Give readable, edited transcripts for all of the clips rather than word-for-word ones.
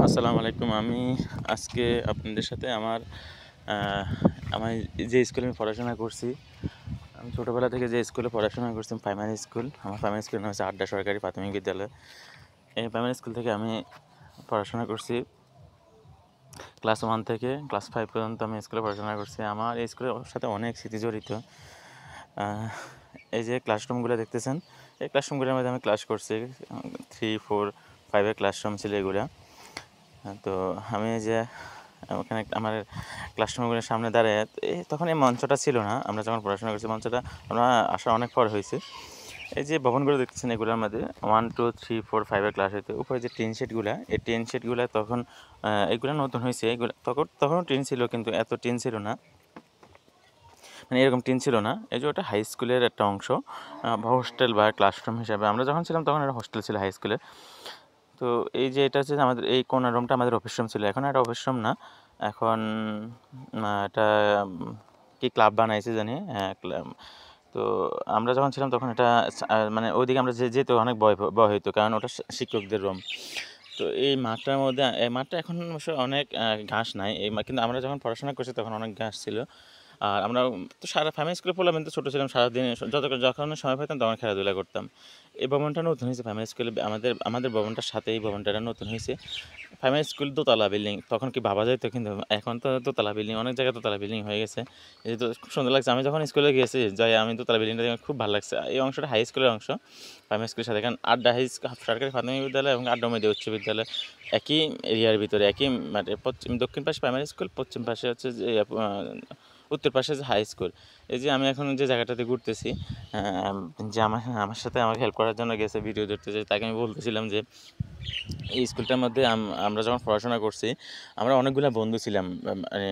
আসসালামু আলাইকুম। আমি আজকে আপনাদের সাথে আমি যে স্কুলে আমি পড়াশোনা করছি, আমি ছোটোবেলা থেকে যে স্কুলে পড়াশোনা করছি প্রাইমারি স্কুল। আমার প্রাইমারি স্কুলের নাম হচ্ছে আড্ডা সরকারি প্রাথমিক বিদ্যালয়। এই প্রাইমারি স্কুল থেকে আমি পড়াশোনা করছি ক্লাস 1 থেকে ক্লাস 5 পর্যন্ত আমি স্কুলে পড়াশোনা করছি। আমার এই স্কুলের সাথে অনেক স্মৃতি জড়িত। এই যে ক্লাসরুমগুলো দেখতেছেন, এই ক্লাসরুমগুলোর মধ্যে আমি ক্লাস করছি। 3, 4, 5 এর ক্লাসরুম ছিল এগুলা। তো আমি যে ওখানে আমার ক্লাসরুমগুলোর সামনে দাঁড়িয়ে তখন এই মঞ্চটা ছিল না। আমরা যখন পড়াশোনা করছি মঞ্চটা আমরা আসার অনেক পর হয়েছে। এই যে ভবনগুলো দেখতেছেন এগুলোর মধ্যে 1, 2, 3, 4, 5 এর ক্লাস হইতো। উপরে যে টিন শেডগুলা, এই টিন শেডগুলা তখন এগুলা নতুন হয়েছে। এগুলা তখনও টিন ছিল, কিন্তু এত টিন ছিল না, মানে এরকম টিন ছিল না। এই যে ওটা হাই স্কুলের একটা অংশ, হোস্টেল বা ক্লাসরুম হিসাবে আমরা যখন ছিলাম তখন এটা হোস্টেল ছিল হাই স্কুলের। তো এই যে এটা হচ্ছে আমাদের এই কোণার রুমটা আমাদের অফিস রুম ছিল। এখন এটা অফিস রুম না, এখন এটা কি ক্লাব বানাইছে জানি। হ্যাঁ, ক্লাব। তো আমরা যখন ছিলাম তখন এটা মানে ওইদিকে আমরা যেতে অনেক ভয় হইতো, কারণ ওটা শিক্ষকদের রুম। তো এই মাঠটার মধ্যে এই মাঠটা এখন অবশ্য অনেক ঘাস নাই, কিন্তু আমরা যখন পড়াশোনা করছি তখন অনেক ঘাস ছিল। আর আমরা তো সারা প্রাইমারি স্কুলে পড়লাম, কিন্তু ছোটো ছিলাম, সারাদিন যখন সময় পেতাম তখন খেলাধুলা করতাম। এই ভবনটা নতুন হয়েছে প্রাইমারি স্কুলে, আমাদের ভবনটার সাথে এই ভবনটা নতুন হয়েছে। প্রাইমারি স্কুল দোতলা বিল্ডিং, তখন কি ভাবা যায় তো, কিন্তু এখন তো দোতলা বিল্ডিং, অনেক জায়গায় দোতলা বিল্ডিং হয়ে গেছে। এই তো খুব সুন্দর লাগছে। আমি যখন স্কুলে গিয়েছি যাই, আমি দোতলা বিল্ডিংটা দেখে খুব ভালো লাগছে। এই অংশটা হাই স্কুলের অংশ, প্রাইমারি স্কুলের সাথে, কারণ আড্ডা সরকারি প্রাথমিক বিদ্যালয় এবং আড্ডা মেয়েদের উচ্চ বিদ্যালয় একই এরিয়ার ভিতরে, একই মানে দক্ষিণ পাশে প্রাইমারি স্কুল, পশ্চিম পাশে হচ্ছে যে উত্তর পাশে যে হাই স্কুল। এই যে আমি এখন যে জায়গাটাতে ঘুরতেছি, যে আমার সাথে আমাকে হেল্প করার জন্য গেছে ভিডিও ধরতে, যে তাকে আমি বলতেছিলাম যে এই স্কুলটার মধ্যে আমরা যখন পড়াশোনা করছি আমরা অনেকগুলো বন্ধু ছিলাম। মানে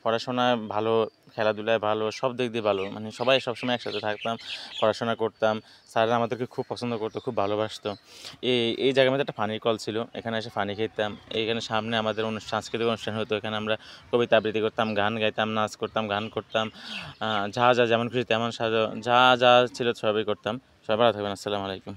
পড়াশোনায় ভালো, খেলাধুলায় ভালো, সব দিক দিয়ে ভালো, মানে সবাই সবসময় একসাথে থাকতাম, পড়াশোনা করতাম। স্যাররা আমাদেরকে খুব পছন্দ করতো, খুব ভালোবাসতো। এই জায়গার মধ্যে একটা পানির কল ছিল, এখানে এসে পানি খেতাম। এইখানে সামনে আমাদের সাংস্কৃতিক অনুষ্ঠান হতো, এখানে আমরা কবিতা আবৃত্তি করতাম, গান গাইতাম, নাচ করতাম, গান করতাম, যা যেমন খুশি তেমন যা ছিল সবই করতাম। সবাই ভালো থাকবেন। আসসালামু আলাইকুম।